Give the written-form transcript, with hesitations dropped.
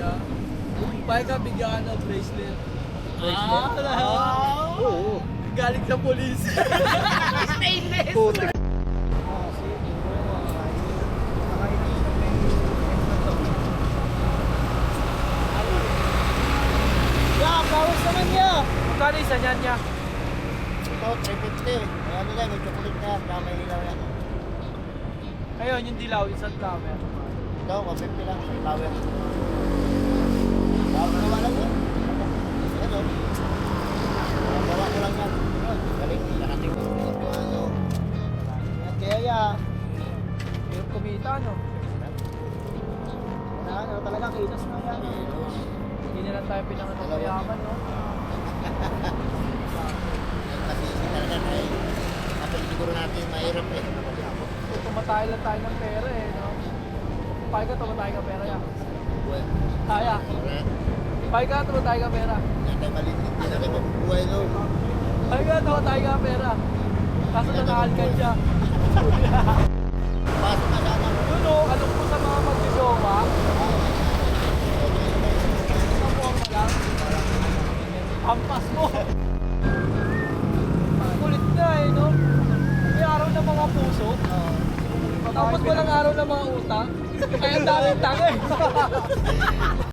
niya. Pwede ka bigyan ng bracelet. Oo. Galing sa polis. Stainless. Putik. Bawas naman niya. Magkano isa niya? Ito, 350. Ayan nila, may chocolate na yan. Kaya may ilaw yan. Ayun, yung dilaw, isang flower. Ito, 150 lang. May flower. Gawa lang yan. Ayan o. Gawa ko lang yan. Galing. Nakating ko. Ano. At kaya yan. Yung kumita, no? Ano talaga, kilos na yan. Hindi na lang tayo pinangayaman, no? Kasi talaga na eh. Kapag siguro natin mahirap eh. Tumatay lang tayo ng pera, eh, no? Pay ka, tumatay ka pera, yan. Buhay. Kaya. Pay ka, tumatay ka pera. Hindi malitin din natin mabubuhay no. Pay ka, tumatay ka pera. Kaso nanahalikan siya. Pasok ka sana. Yun, no? Alam ko sa mga magsijowa. Ampas mo! Ang kulit na eh, no? May araw ng mga puso. Tapos walang araw ng mga utang. Kaya ang daming tanga eh.